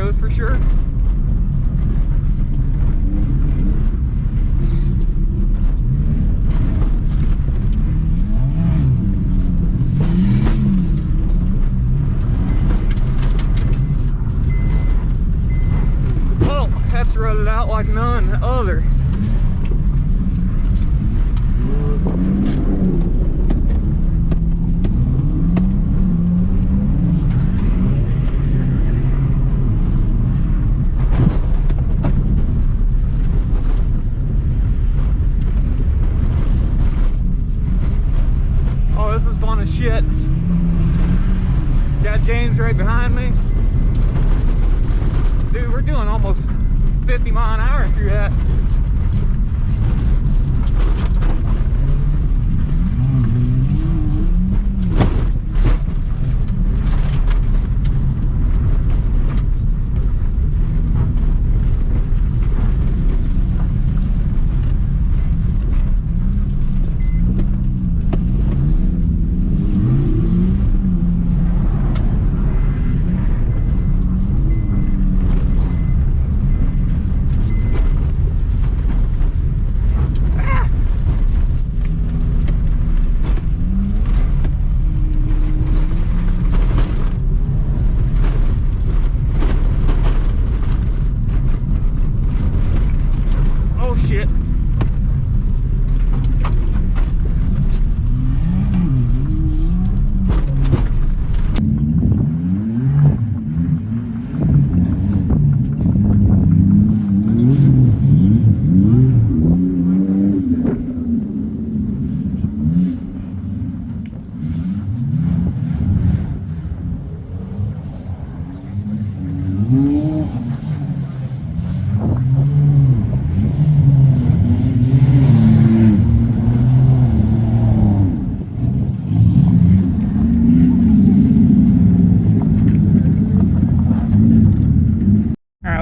goes for sure. Oh, that's rutted out like none other. Shit. Got James right behind me. Dude, we're doing almost 50 miles an hour through that.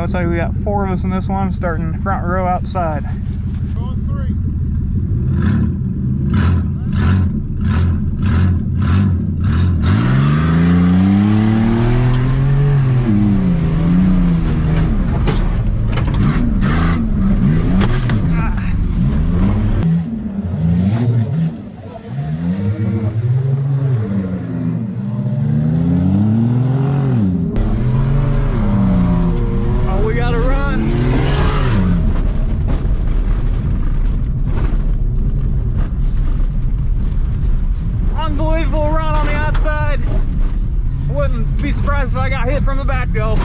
Looks like we got 4 of us in this one, starting front row outside. Going 3. Unbelievable run on the outside. Wouldn't be surprised if I got hit from the back though.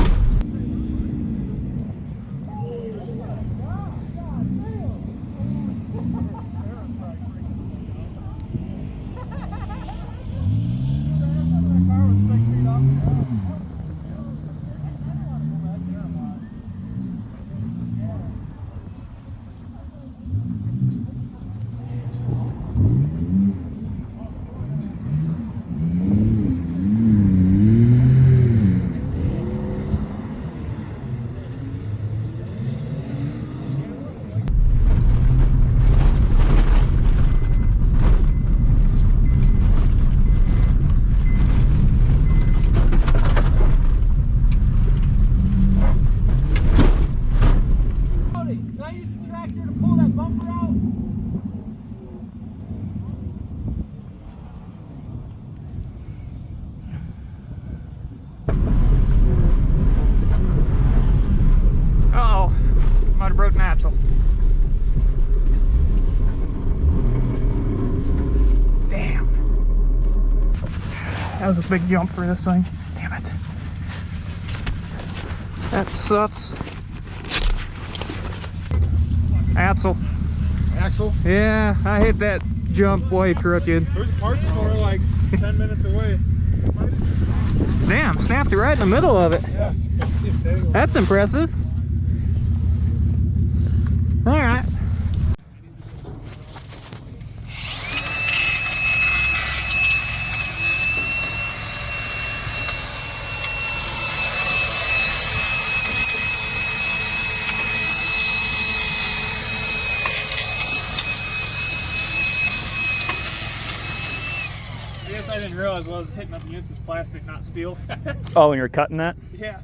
Broken axle. Damn. That was a big jump for this thing. Damn it. That sucks. Axle. Axle? Yeah, I hit that jump way crooked. There's a parts store like 10 minutes away. Damn, snapped it right in the middle of it. Yes. That's impressive. All right. I didn't realize what I was hitting up against is plastic, not steel. Oh, and you're cutting that? Yeah,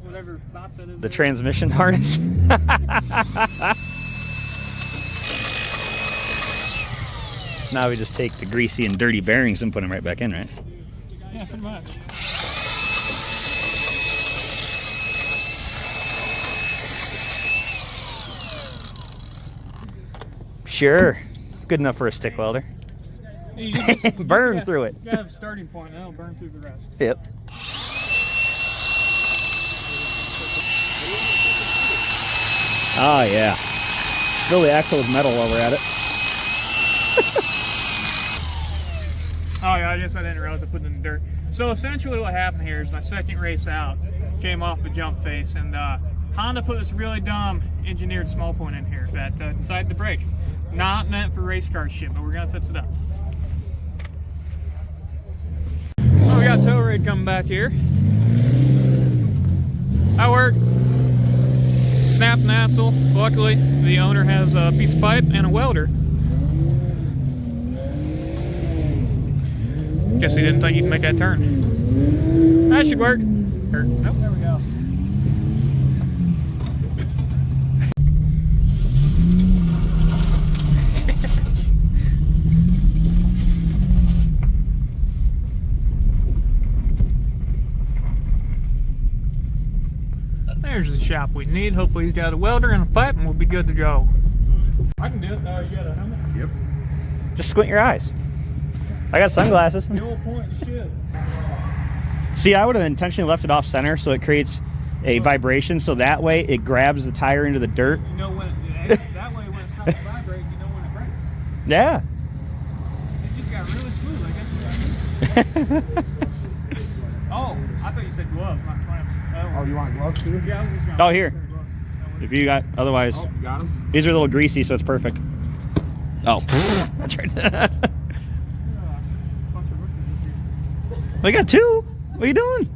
whatever box that is. The transmission harness. Now we just take the greasy and dirty bearings and put them right back in, right? Yeah, pretty much. Sure. Good enough for a stick welder. You just Burn through it. You gotta have a starting point, and it'll burn through the rest. Yep. Oh yeah. Fill the axle with metal while we're at it. Oh yeah, I guess I didn't realize I put it in the dirt. So essentially what happened here is my second race out came off the jump face, and Honda put this really dumb engineered small point in here that decided to break. Not meant for race car shit, but we're gonna fix it up. Oh, we got tow rig coming back here. That worked. Snapped an axle. Luckily, the owner has a piece of pipe and a welder. Guess he didn't think he could make that turn. That should work. Nope, there we go. There's the shop we need. Hopefully he's got a welder and a pipe and we'll be good to go. I can do it. Oh, you got a helmet? Yep. Just squint your eyes. I got sunglasses. The old point, you should. See, I would have intentionally left it off center so it creates a vibration, so that way it grabs the tire into the dirt. You know when, that way when it starts to vibrate, you know when it breaks. Yeah. It just got really smooth, I guess. Oh, I thought you said gloves, not clamps. Oh, you want gloves too? Yeah, I was just Oh, here. If you got, otherwise, Oh, got them? these are a little greasy, so it's perfect. Oh, that's right. We got two. What are you doing?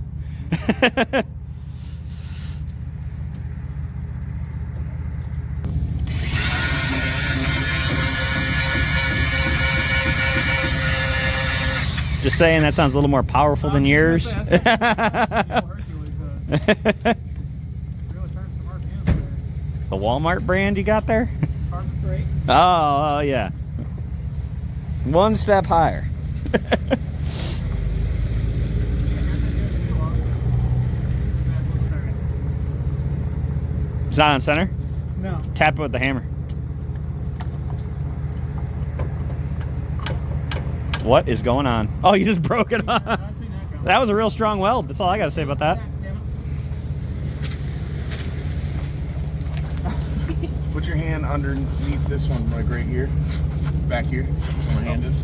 Just saying, that sounds a little more powerful than yours. The Walmart brand you got there? Oh, yeah. One step higher. It's not on center? No. Tap it with the hammer. What is going on? Oh, you just broke it off. That was a real strong weld. That's all I got to say about that. Put your hand underneath this one, like right here. Back here. Where my hand is.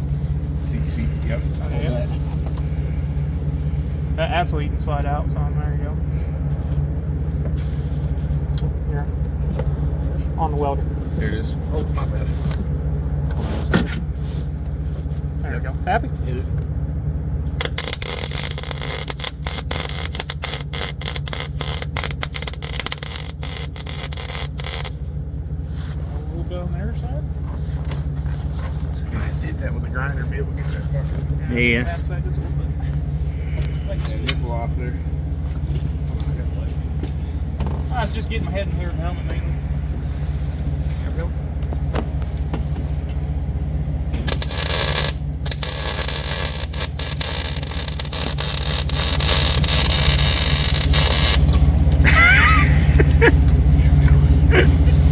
See. Yep. Okay. That axle you can slide out, so there you go. Here. On the welder. There it is. Oh, my bad. There we go. Happy? Hit it. A little bit on the other side. So I did that with the grinder, be able to get that fucking Yeah. That side just a little bit. nipple off there. I was just getting my head in here with the helmet mainly. There we go.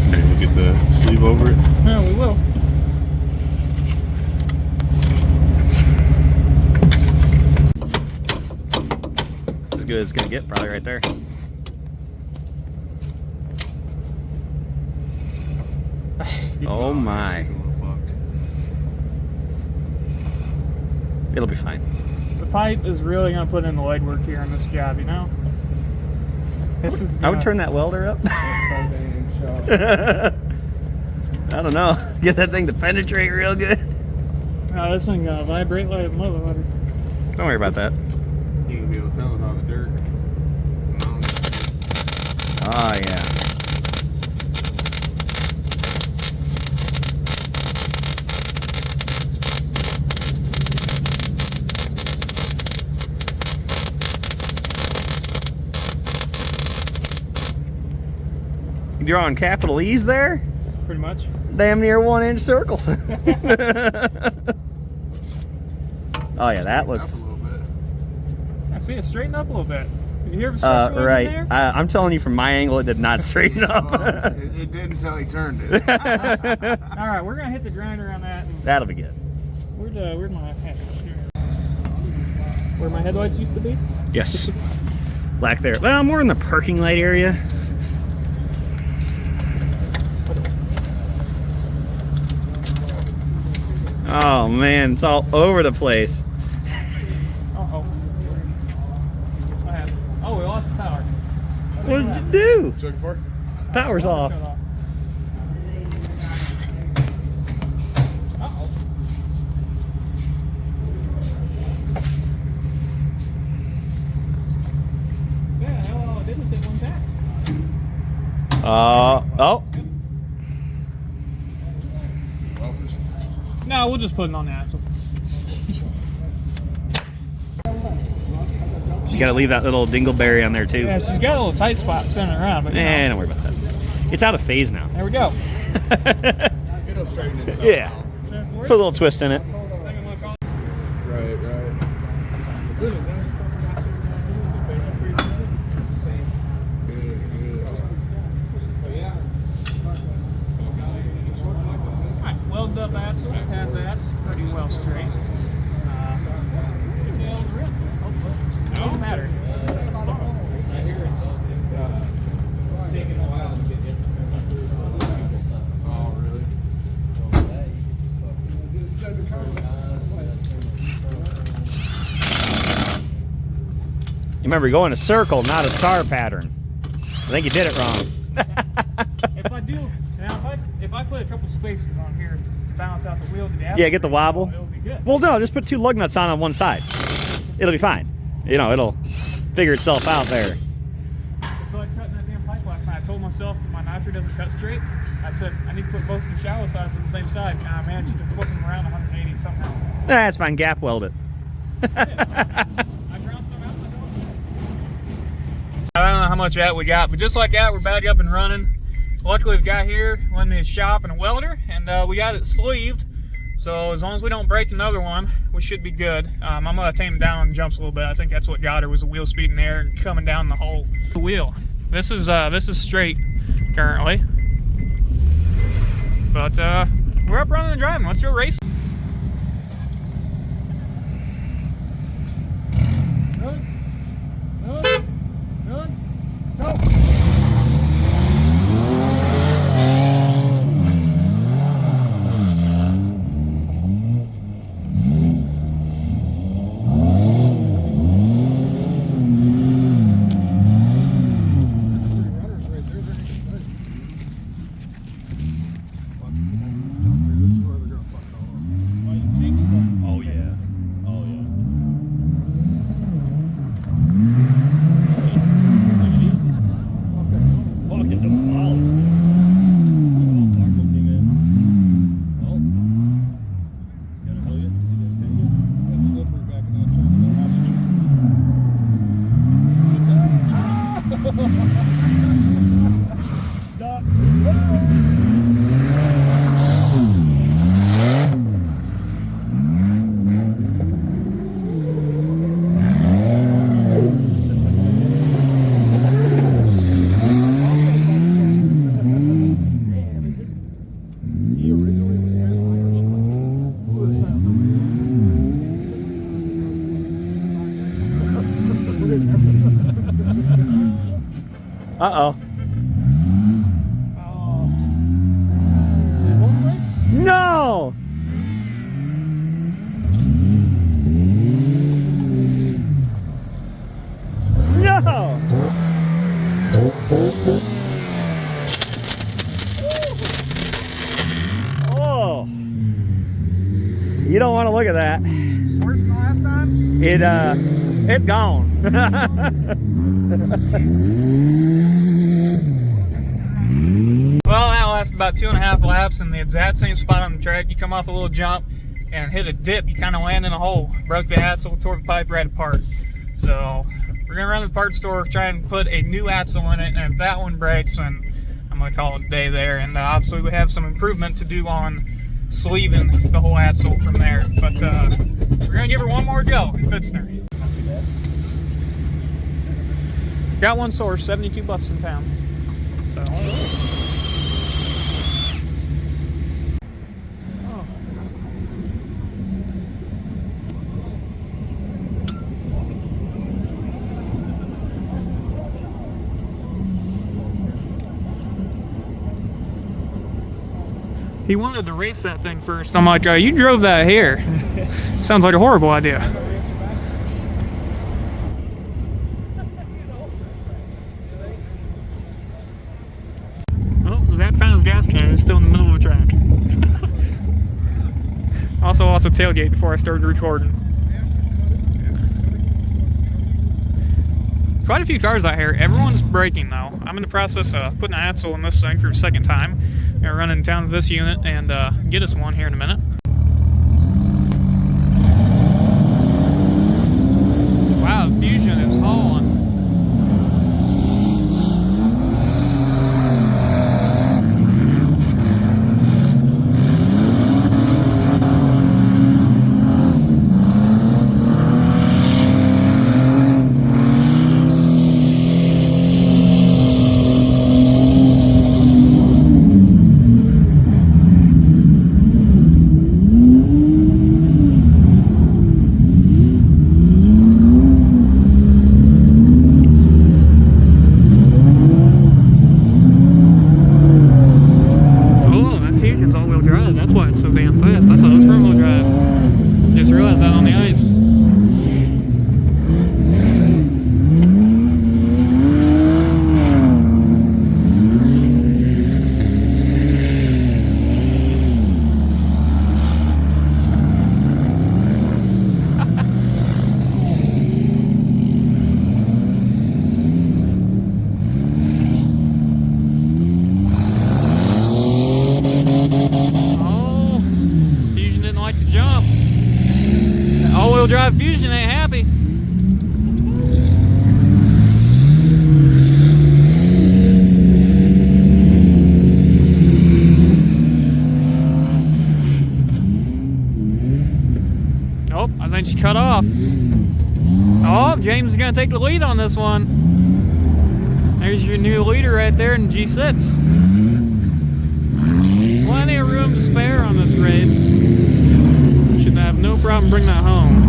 Maybe we'll get the sleeve over it. Yeah, we will. As good as it's going to get, probably right there. Oh my. It'll be fine. The pipe is really going to put in the legwork here on this job, you know? This is I would turn that welder up. I don't know. Get that thing to penetrate real good. No, this thing vibrate like a motherfucker. Don't worry about that. You can be able to tell it on the dirt. Oh yeah. drawing capital E's there? Pretty much. Damn near 1-inch circles. Oh yeah, that looks. Up a little bit. I see it straighten up a little bit. You hear the structure right. there? I'm telling you from my angle, it did not straighten up. Well, it didn't until he turned it. All right, we're gonna hit the grinder on that. And That'll be good. where'd my where my headlights used to be? Yes. Black there. Well, more in the parking light area. Oh man, it's all over the place. Uh-oh. What happened? Oh, we lost the power. What did you do? Check for? Power's off. Shut off. Uh-oh. Yeah, hell, it didn't hit one tap. Oh. No, we'll just put it on the axle. You gotta leave that little dingleberry on there too. Yeah, she's got a little tight spot spinning around, but you know. Don't worry about that. It's out of phase now. There we go. It'll straighten itself Yeah. out. Put a little twist in it. Right. Alright, welded up axle, half ass, pretty well straight. Doesn't matter. Oh, really? You remember, going a circle, not a star pattern. I think you did it wrong. If I put a couple spaces on here to balance out the wheel to the axle, Yeah, get the wobble. it'll be good. Well, no, just put 2 lug nuts on one side. It'll be fine. You know, it'll figure itself out there. It's like cutting that damn pipe last night. I told myself my nitro doesn't cut straight. I said I need to put both the shallow sides on the same side, and I managed to flip them around 180 somehow. That's fine. Gap weld it. I ground some out the door. I don't know how much of that we got, but just like that, we're back up and running. Luckily, the guy here lent me his shop and a welder, and we got it sleeved. So as long as we don't break another one, we should be good. I'm gonna tame down on jumps a little bit. I think that's what got her, was the wheel speed in there and coming down the hole. The wheel. This is straight currently, but we're up running and driving. Let's go racing. Go. Uh-oh. No! No! Oh. You don't want to look at that. Worse than last time? It gone. Well, that lasted about 2.5 laps in the exact same spot on the track. You come off a little jump and hit a dip, you kind of land in a hole. Broke the axle, tore the pipe right apart. So we're gonna run to the parts store, try and put a new axle in it, and if that one breaks, then I'm going to call it a day there. And obviously we have some improvement to do on sleeving the whole axle from there. But we're going to give her one more go if it's there. Got one source, 72 bucks in town. So. He wanted to race that thing first. I'm like, you drove that here. Sounds like a horrible idea. Oh, Zach found his gas can. It's still in the middle of the track. Also tailgate before I started recording. Quite a few cars out here. Everyone's braking though. I'm in the process of putting an axle in this thing for the second time. I'm gonna run in town with this unit and get us one here in a minute. Wow, the Fusion is hauling. Drive Fusion ain't happy. Oh, I think she cut off. Oh, James is gonna take the lead on this one. There's your new leader right there in G6. Plenty of room to spare on this race. Should have no problem bringing that home.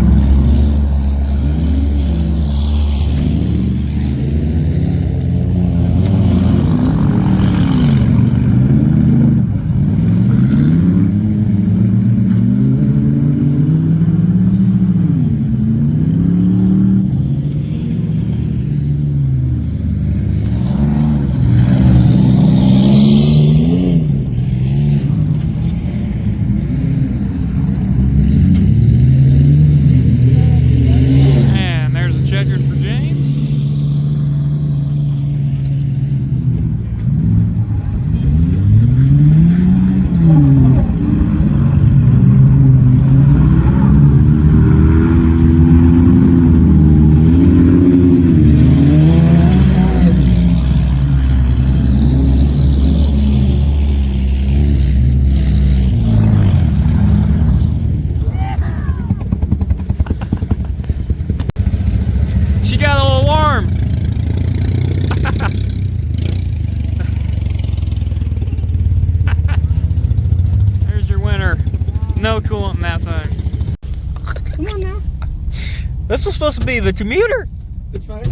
No coolant in that thing. Come on now. This was supposed to be the commuter. It's fine.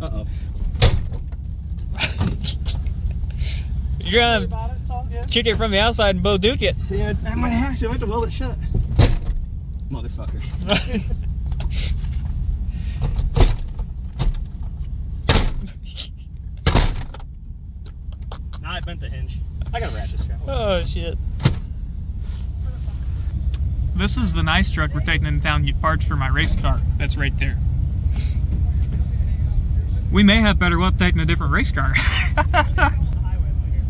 Uh-oh. You're gonna kick it from the outside and Bo-Duke it. Yeah, I might have to. I have to weld it shut. Motherfucker. Now I bent the hinge. I got a ratchet strap. Oh, shit. This is the nice truck we're taking into town to get parts for my race car. That's right there. We may have better luck taking a different race car.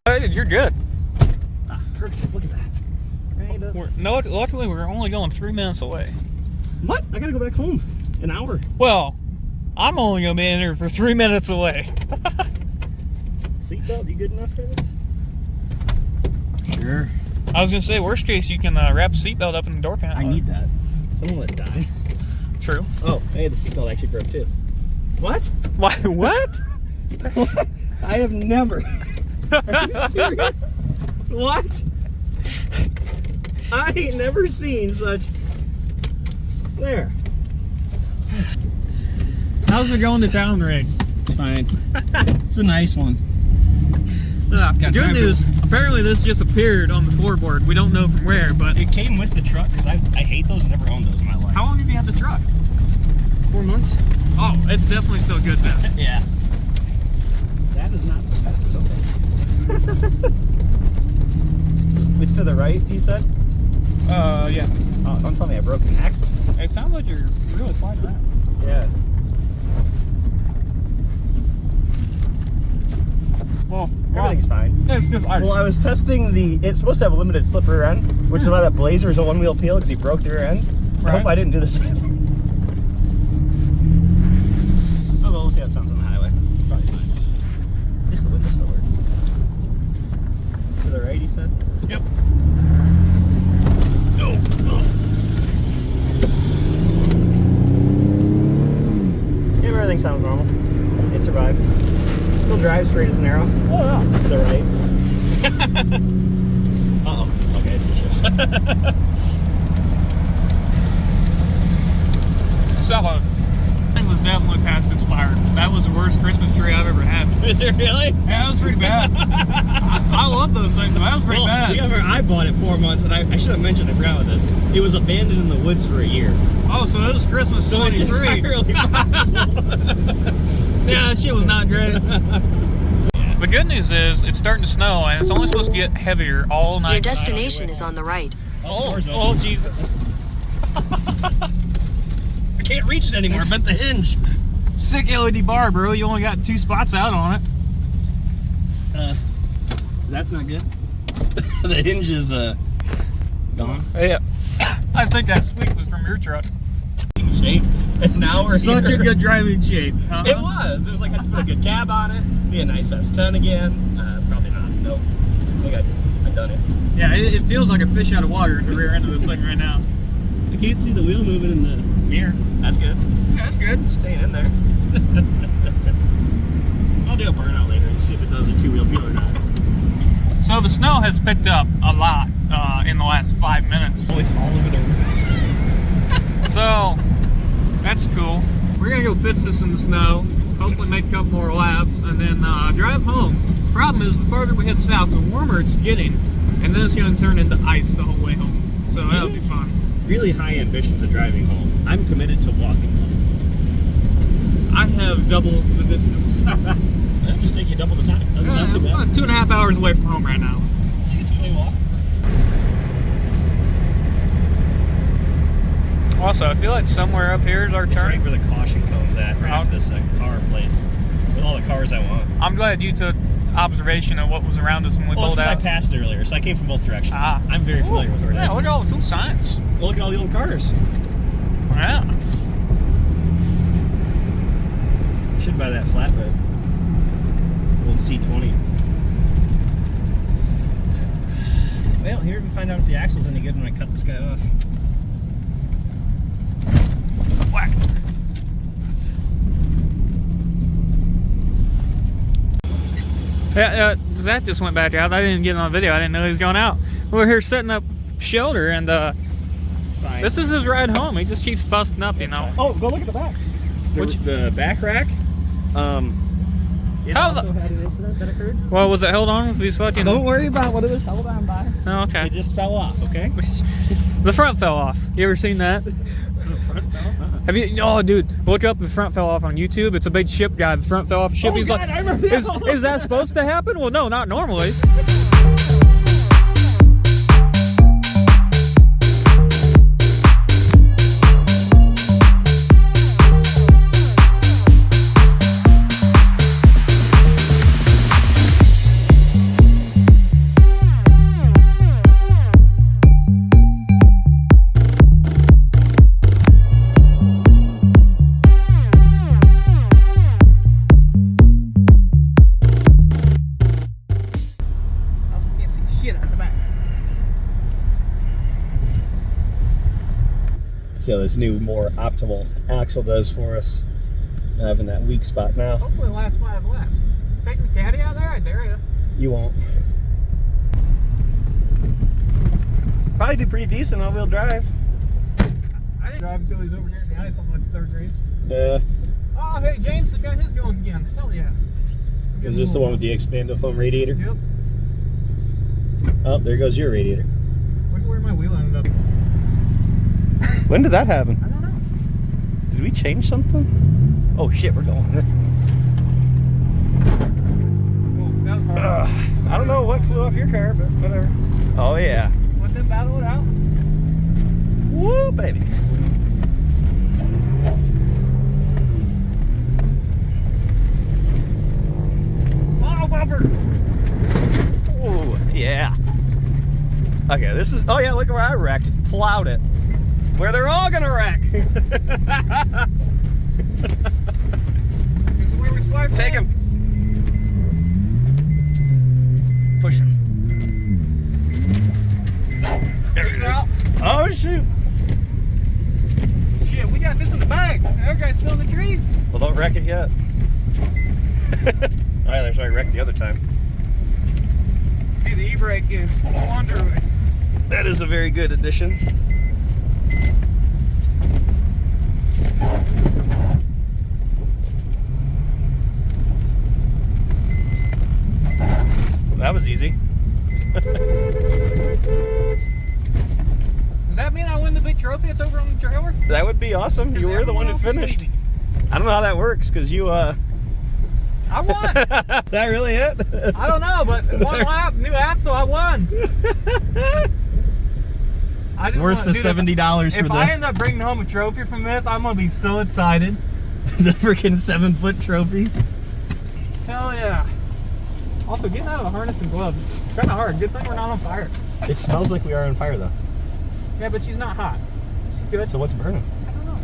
You're good. Ah, perfect. Look at that. Luckily, we're only going 3 minutes away. What? I gotta go back home. An hour. Well, I'm only going to be in here for 3 minutes away. seatbelt? You good enough for this? Sure. I was gonna say, worst case, you can wrap the seatbelt up in the door panel. I need that. I don't want to die. True. Oh, hey, the seatbelt actually broke too. What? Why? What? I have never. Are you serious? What? I ain't never seen such. There. How's it going to town rig? It's fine. It's a nice one. Good news. Apparently, this just appeared on the floorboard. We don't know from where, but It came with the truck because I hate those. Never owned those in my life. how long have you had the truck? 4 months? Oh, it's definitely still good then. Yeah. That is not so bad. Okay. It's to the right, you said? Yeah. Oh, don't tell me I broke an axle. It sounds like you're really sliding around. Yeah. Well, Everything's fine. it's just Well, I was testing it's supposed to have a limited slip rear end, which is why that Blazer is a one-wheel peel because he broke the rear end. I Right. hope I didn't do the same thing. Oh, well, we'll see how it sounds on the highway. Probably fine. At least the windows still work. To the right, you said? Yep. No. Yeah, everything sounds normal. It survived. Still drives straight as an arrow. Oh, yeah. To the right. Uh-oh. Okay, it's the shifts. So, thing was definitely past expired. That was the worst Christmas tree I've ever had. Is it really? Yeah, that was pretty bad. I love those things, but that was pretty bad. I bought it 4 months, and I should have mentioned, I forgot about this. It was abandoned in the woods for a year. Oh, so it was Christmas So it's 23. entirely possible. Yeah, that shit was not great. The good news is it's starting to snow, and it's only supposed to get heavier all night. Your destination is on the right. Oh, Jesus. I can't reach it anymore. I bent the hinge. Sick LED bar, bro. You only got 2 spots out on it. That's not good. The hinge is gone. Yeah. I think that squeak was from your truck. Shape. And now we're Such here. a good driving shape. Uh-huh. It was. It was like I just put a good cab on it. Be a nice S10 again. Probably not. Nope. I think I've done it. Yeah, it feels like a fish out of water in the rear end of this thing right now. I can't see the wheel moving in the mirror. That's good. Yeah, that's good. It's staying in there. I'll do a burnout later and see if it does a 2-wheel peel or not. So the snow has picked up a lot in the last 5 minutes. Oh, it's all over the roof. So that's cool. We're gonna go fix this in the snow, hopefully make a couple more laps, and then drive home. Problem is, the farther we head south, the warmer it's getting, and then it's gonna turn into ice the whole way home. So that'll be fun. Really high ambitions of driving home. I'm committed to walking home. I have double the distance. That'll just take you double the time. Doesn't sound too I'm bad. 2.5 hours away from home right now. It's like a 2-way walk. Also, I feel like somewhere up here is our It's turn. right where the caution cone's at, right after this car place. With all the cars I want. I'm glad you took observation of what was around us when we Well, it's pulled because I out. passed it earlier, so I came from both directions. Ah. I'm very familiar with where it is. Yeah, look at all the cool signs. Well, look at all the old cars. Yeah. Should buy that flatbed. Old C20. Well, here we find out if the axle's any good when I cut this guy off. Whack. Yeah, Zach just went back out. I didn't get on video. I didn't know he was going out. We're here setting up shelter, and It's fine. this is his ride home. He just keeps busting up, you know. Oh, go look at the back. The back rack. It How also had an incident that occurred. Well, was it held on with these fucking... Don't worry about what it was held on by. Oh, okay. It just fell off, okay? The front fell off. You ever seen that? Have you? Oh, dude, look up the front fell off on YouTube. It's a big ship guy. The front fell off a ship. Oh, He's God, like, I remember that. is that supposed to happen? Well, no, not normally. this new, more optimal axle does for us. Having that weak spot now. Hopefully the last 5 laps. Taking the caddy out there, I dare you. You won't. Probably do pretty decent all-wheel drive. I didn't drive until he's over here in the ice on like the 3rd race. Yeah. Oh, hey, James got his going again. Hell yeah. Is this the one with the expanded foam radiator? Yep. Oh, there goes your radiator. Look where my wheel ended up. When did that happen? I don't know. Did we change something? Oh shit, we're going. Oh, that was hard. I don't know what flew off your car, but whatever. Oh yeah. Let them battle it out. Woo, baby. Oh, bumper. Ooh, yeah. Okay, this is. Oh yeah, look where I wrecked. Plowed it. Where they're all gonna wreck. This is where we swipe. Take him. Push him. There it is. Out. Oh shoot. Shit, we got this in the bag. The other guy's still in the trees. Well, don't wreck it yet. Oh yeah, that's why I wrecked the other time. Hey, the e-brake is wondrous. That is a very good addition. That was easy. Does that mean I win the big trophy? It's over on the trailer? That would be awesome. You were the one who finished. I don't know how that works because you I won. Is that really it? I don't know, but one lap, new axle, I won. I just Worth the $70 for If I end up bringing home a trophy from this, I'm gonna be so excited. the freaking 7-foot trophy. Hell yeah. Also, getting out of the harness and gloves is kind of hard. Good thing we're not on fire. It smells like we are on fire though. Yeah, but she's not hot. She's good. So what's burning? I don't know.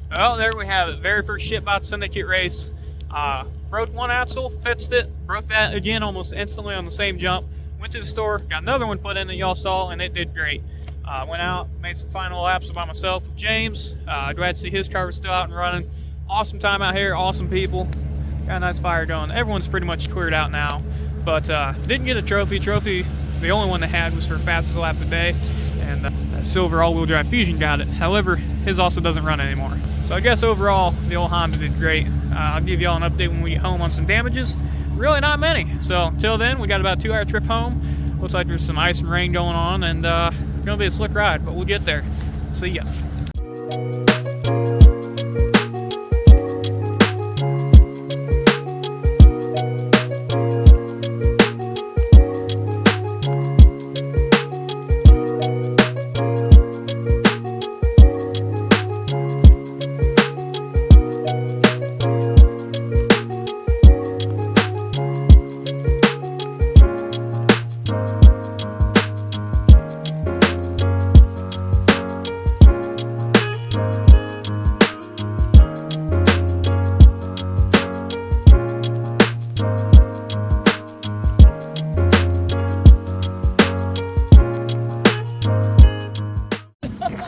Well, there we have it. Very first shitbox syndicate race. Broke one axle, fixed it, broke that again almost instantly on the same jump. Went to the store, got another one put in that y'all saw, and it did great. Went out, made some final laps by myself with James. Glad to see his car was still out and running. Awesome time out here, awesome people. Got a nice fire going. Everyone's pretty much cleared out now, but didn't get a trophy. The only one they had was for fastest lap of the day, and that silver all-wheel drive Fusion got it. However, his also doesn't run anymore. So I guess overall, the old Honda did great. I'll give y'all an update when we get home on some damages. Really not many. So until then, we got about a 2-hour trip home. Looks like there's some ice and rain going on, and gonna be a slick ride, but we'll get there. See ya.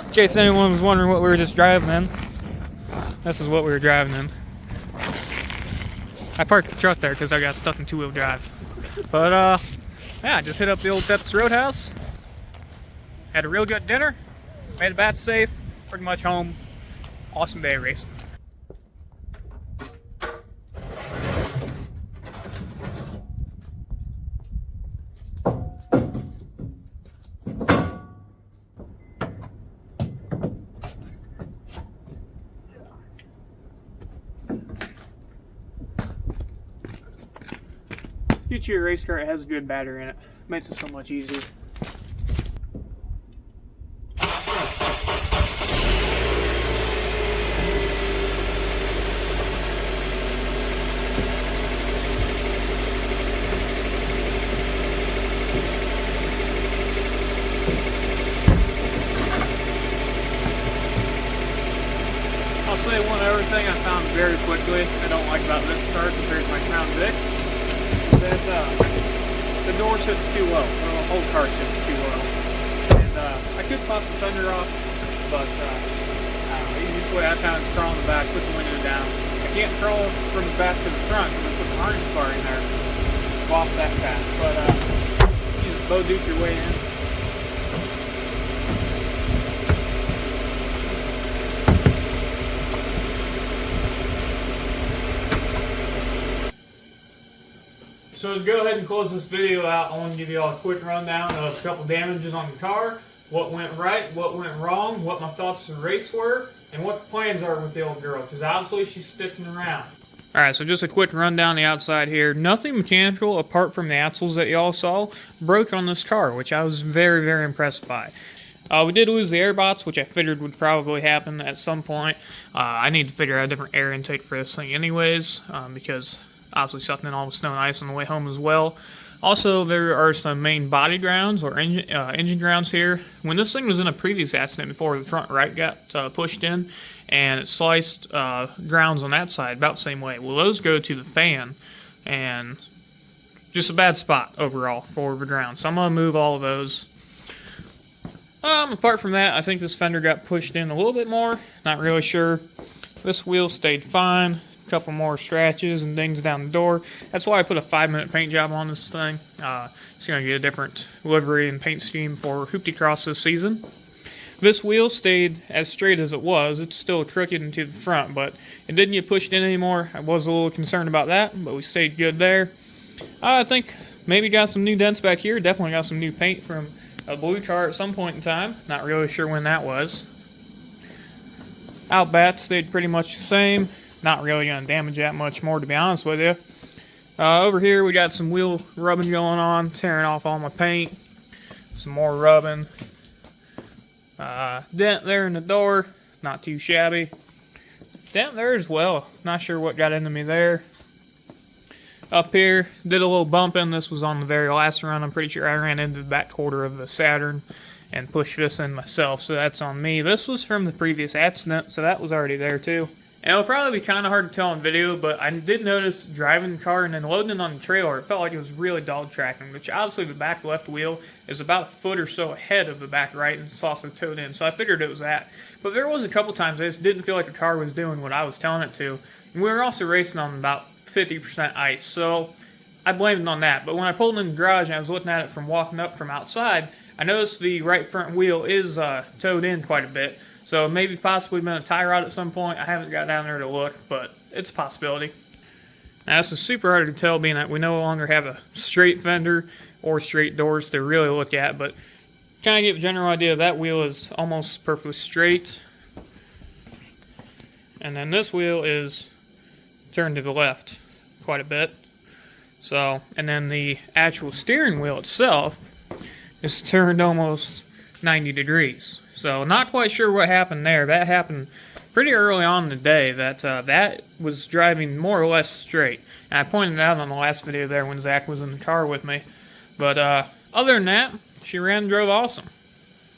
In case anyone was wondering what we were just driving in, this is what we were driving in. I parked the truck there because I got stuck in 2-wheel drive. But yeah, just hit up the old Texas Roadhouse. Had a real good dinner, made it back safe, pretty much home. Awesome day racing. Each year race car has a good battery in it. Makes it so much easier. I'll say one other thing I found very quickly I don't like about this car compared to my Crown Vic is that the door sits too low, or the whole car sits too low. And I could pop the fender off, but the easiest way I found is crawl in the back, put the window down. I can't crawl from the back to the front because I put the harness bar in there. Lost that path, but you just bow duke your way in. So to go ahead and close this video out, I want to give you all a quick rundown of a couple damages on the car, what went right, what went wrong, what my thoughts of the race were, and what the plans are with the old girl, because obviously she's sticking around. Alright, so just a quick rundown the outside here. Nothing mechanical apart from the axles that y'all saw broke on this car, which I was very, very impressed by. We did lose the air bots, which I figured would probably happen at some point. I need to figure out a different air intake for this thing anyways, because obviously sucked in all the snow and ice on the way home as well. Also, there are some main body grounds or engine grounds here. When this thing was in a previous accident before, the front right got pushed in, and it sliced grounds on that side about the same way. Well, those go to the fan, and just a bad spot overall for the ground. So I'm going to move all of those. Apart from that, I think this fender got pushed in a little bit more. Not really sure. This wheel stayed fine. Couple more scratches and things down the door. That's why I put a 5-minute paint job on this thing. It's going to get a different livery and paint scheme for hooptiex this season. This wheel stayed as straight as it was. It's still crooked into the front, but it didn't get pushed in anymore. I was a little concerned about that, but we stayed good there. I think maybe got some new dents back here. Definitely got some new paint from a blue car at some point in time. Not really sure when that was. Outbat stayed pretty much the same. Not really going to damage that much more, to be honest with you. Over here, we got some wheel rubbing going on, tearing off all my paint. Some more rubbing. Dent there in the door, not too shabby. Dent there as well. Not sure what got into me there. Up here, did a little bumping. This was on the very last run. I'm pretty sure I ran into the back quarter of the Saturn and pushed this in myself, so that's on me. This was from the previous accident, so that was already there too. And it'll probably be kind of hard to tell in video, but I did notice driving the car and then loading it on the trailer, it felt like it was really dog tracking, which obviously the back left wheel is about a foot or so ahead of the back right, and it's also towed in, so I figured it was that. But there was a couple times I just didn't feel like the car was doing what I was telling it to. And we were also racing on about 50% ice, so I blamed it on that. But when I pulled in the garage and I was looking at it from walking up from outside, I noticed the right front wheel is towed in quite a bit. So maybe possibly been a tie rod at some point. I haven't got down there to look, but it's a possibility. Now this is super hard to tell, being that we no longer have a straight fender or straight doors to really look at, but kind of give a general idea, that wheel is almost perfectly straight. And then this wheel is turned to the left quite a bit. So, and then the actual steering wheel itself is turned almost 90 degrees. So not quite sure what happened there. That happened pretty early on in the day, that that was driving more or less straight. And I pointed it out on the last video there when Zach was in the car with me. But other than that, she ran and drove awesome.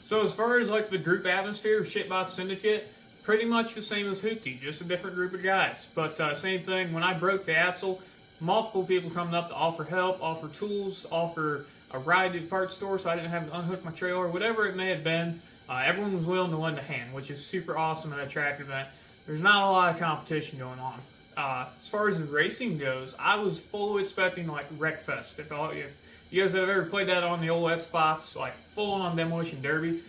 So as far as like the group atmosphere of Shitbox Syndicate, pretty much the same as Hoopty, just a different group of guys. But same thing, when I broke the axle, multiple people coming up to offer help, offer tools, offer a ride to the parts store so I didn't have to unhook my trailer, whatever it may have been. Everyone was willing to lend a hand, which is super awesome and attractive. There's not a lot of competition going on. As far as the racing goes, I was fully expecting like Wreckfest. If you guys have ever played that on the old Xbox, like full-on demolition derby,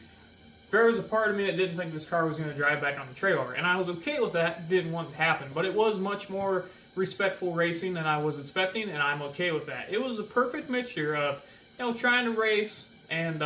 there was a part of me that didn't think this car was going to drive back on the trailer, and I was okay with that. Didn't want it to happen, but it was much more respectful racing than I was expecting, and I'm okay with that. It was a perfect mixture of, trying to race, and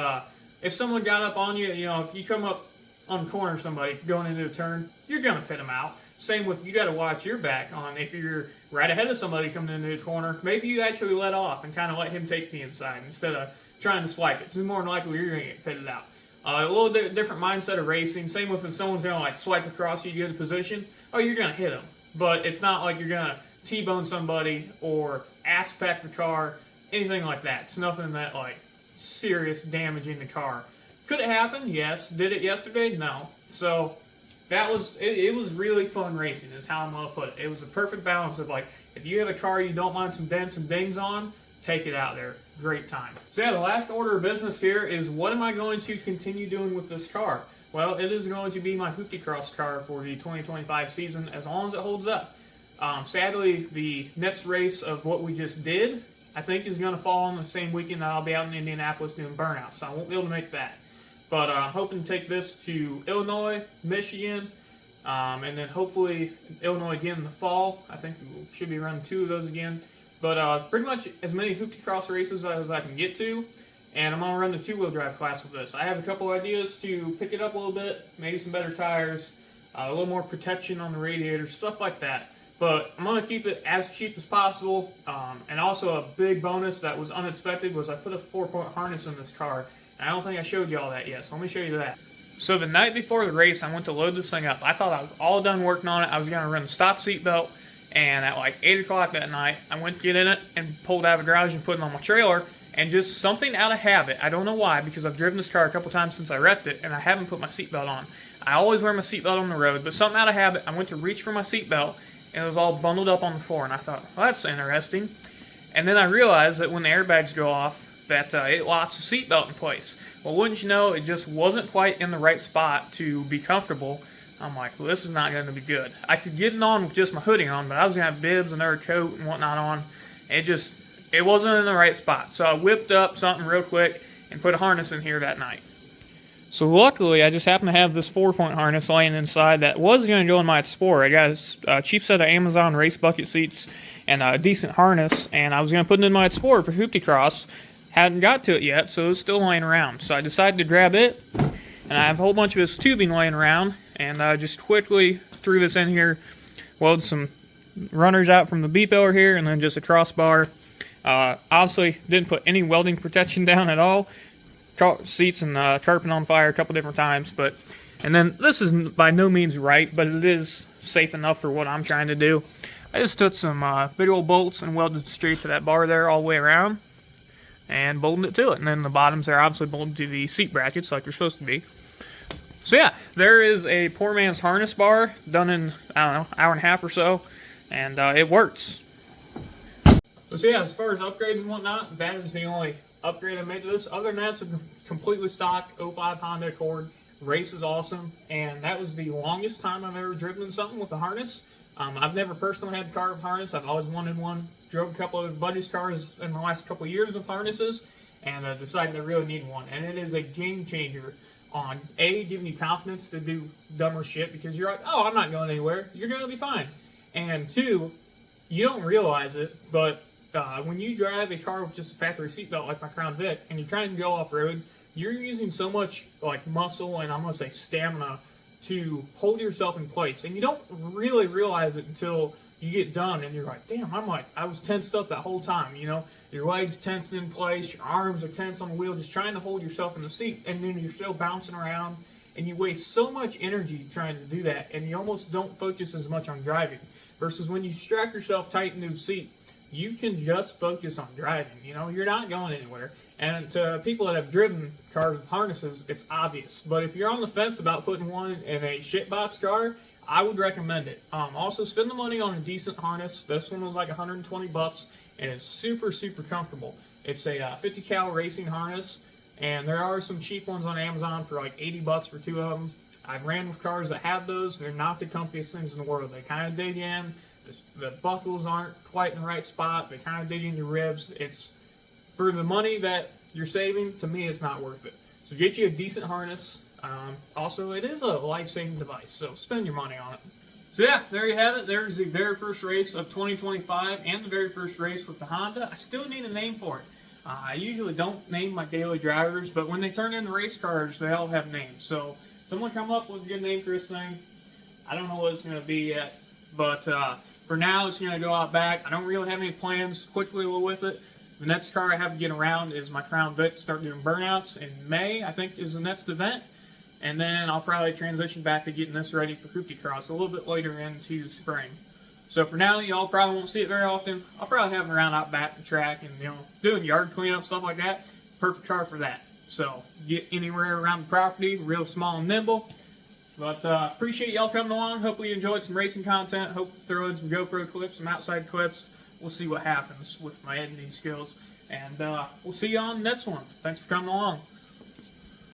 if someone got up on you, if you come up on the corner of somebody going into a turn, you're going to pit them out. Same with, you got to watch your back on if you're right ahead of somebody coming into the corner. Maybe you actually let off and kind of let him take the inside instead of trying to swipe it. It's more than likely you're going to get pitted out. A little different mindset of racing. Same with if someone's going to like swipe across you to get a position. Oh, you're going to hit them. But it's not like you're going to T-bone somebody or ass pack the car, anything like that. It's nothing that like serious damaging the car. Could it happen? Yes. Did it yesterday? No. So that was it was really fun racing is how I'm going to put it. It was a perfect balance of like, if you have a car you don't mind some dents and dings on, take it out there. Great time. So yeah, the last order of business here is, what am I going to continue doing with this car? Well, it is going to be my hooptie car for the 2025 season as long as it holds up. Sadly, the next race of what we just did, I think, is going to fall on the same weekend that I'll be out in Indianapolis doing burnout, so I won't be able to make that. But I'm hoping to take this to Illinois, Michigan, and then hopefully Illinois again in the fall. I think we should be running 2 of those again. But pretty much as many hooptie cross races as I can get to, and I'm going to run the 2-wheel drive class with this. I have a couple ideas to pick it up a little bit, maybe some better tires, a little more protection on the radiator, stuff like that. But I'm going to keep it as cheap as possible. And also a big bonus that was unexpected was I put a 4-point harness in this car. And I don't think I showed you all that yet, so let me show you that. So the night before the race, I went to load this thing up. I thought I was all done working on it. I was going to run the stock seat belt. And at like 8 o'clock that night, I went to get in it and pulled out of the garage and put it on my trailer. And just something out of habit, I don't know why, because I've driven this car a couple times since I wrecked it, and I haven't put my seatbelt on. I always wear my seatbelt on the road, but something out of habit, I went to reach for my seatbelt, and it was all bundled up on the floor. And I thought, well, that's interesting. And then I realized that when the airbags go off, that it locks the seatbelt in place. Well, wouldn't you know, it just wasn't quite in the right spot to be comfortable. I'm like, well, this is not going to be good. I could get it on with just my hoodie on, but I was going to have bibs, another coat, and whatnot on. It wasn't in the right spot. So I whipped up something real quick and put a harness in here that night. So luckily, I just happened to have this 4-point harness laying inside that was going to go in my Explorer. I got a cheap set of Amazon race bucket seats and a decent harness, and I was going to put it in my Explorer for hooptie cross. Hadn't got to it yet, so it was still laying around. So I decided to grab it, and I have a whole bunch of this tubing laying around, and I just quickly threw this in here, welded some runners out from the B-pillar here, and then just a crossbar. Obviously, didn't put any welding protection down at all. Seats and carpet on fire a couple different times, and then this is by no means right, but it is safe enough for what I'm trying to do. I just took some big old bolts and welded straight to that bar there all the way around, and bolted it to it. And then the bottoms are obviously bolted to the seat brackets like they're supposed to be. So yeah, there is a poor man's harness bar done in, I don't know, hour and a half or so, and it works. So yeah, as far as upgrades and whatnot, that is the only upgrade I made to this. Other than that, it's a completely stock 05 Honda Accord. Race is awesome, and that was the longest time I've ever driven something with a harness. I've never personally had a car with harness. I've always wanted one. Drove a couple of buddies' cars in the last couple of years with harnesses, and decided I really need one. And it is a game changer on A, giving you confidence to do dumber shit, because you're like, oh, I'm not going anywhere. You're going to be fine. And 2, you don't realize it, but when you drive a car with just a factory seatbelt like my Crown Vic, and you're trying to go off-road, you're using so much like muscle and I'm going to say stamina to hold yourself in place. And you don't really realize it until you get done and you're like, damn, I was tensed up that whole time, Your legs tensed in place, your arms are tense on the wheel, just trying to hold yourself in the seat, and then you're still bouncing around, and you waste so much energy trying to do that, and you almost don't focus as much on driving. Versus when you strap yourself tight into the seat, you can just focus on driving. You're not going anywhere. And to people that have driven cars with harnesses, it's obvious. But if you're on the fence about putting one in a shitbox car, I would recommend it. Also, spend the money on a decent harness. This one was like $120, and it's super, super comfortable. It's a 50 cal racing harness, and there are some cheap ones on Amazon for like $80 for 2 of them. I've ran with cars that have those. They're not the comfiest things in the world. They kind of dig in. The buckles aren't quite in the right spot. They kind of dig in your ribs. It's, for the money that you're saving, to me, it's not worth it. So get you a decent harness. Also, it is a life-saving device, so spend your money on it. So yeah, there you have it. There's the very first race of 2025 and the very first race with the Honda. I still need a name for it. I usually don't name my daily drivers, but when they turn in the race cars, they all have names. So someone come up with a good name for this thing. I don't know what it's going to be yet, but for now, it's going to go out back. I don't really have any plans quickly with it. The next car I have to get around is my Crown Vic. Start doing burnouts in May, I think, is the next event. And then I'll probably transition back to getting this ready for Hooptie Cross a little bit later into spring. So for now, y'all probably won't see it very often. I'll probably have it around out back the track and, doing yard cleanup, stuff like that. Perfect car for that. So get anywhere around the property, real small and nimble. But appreciate y'all coming along. Hopefully you enjoyed some racing content. Hope to throw in some GoPro clips, some outside clips. We'll see what happens with my editing skills. And we'll see you on the next one. Thanks for coming along.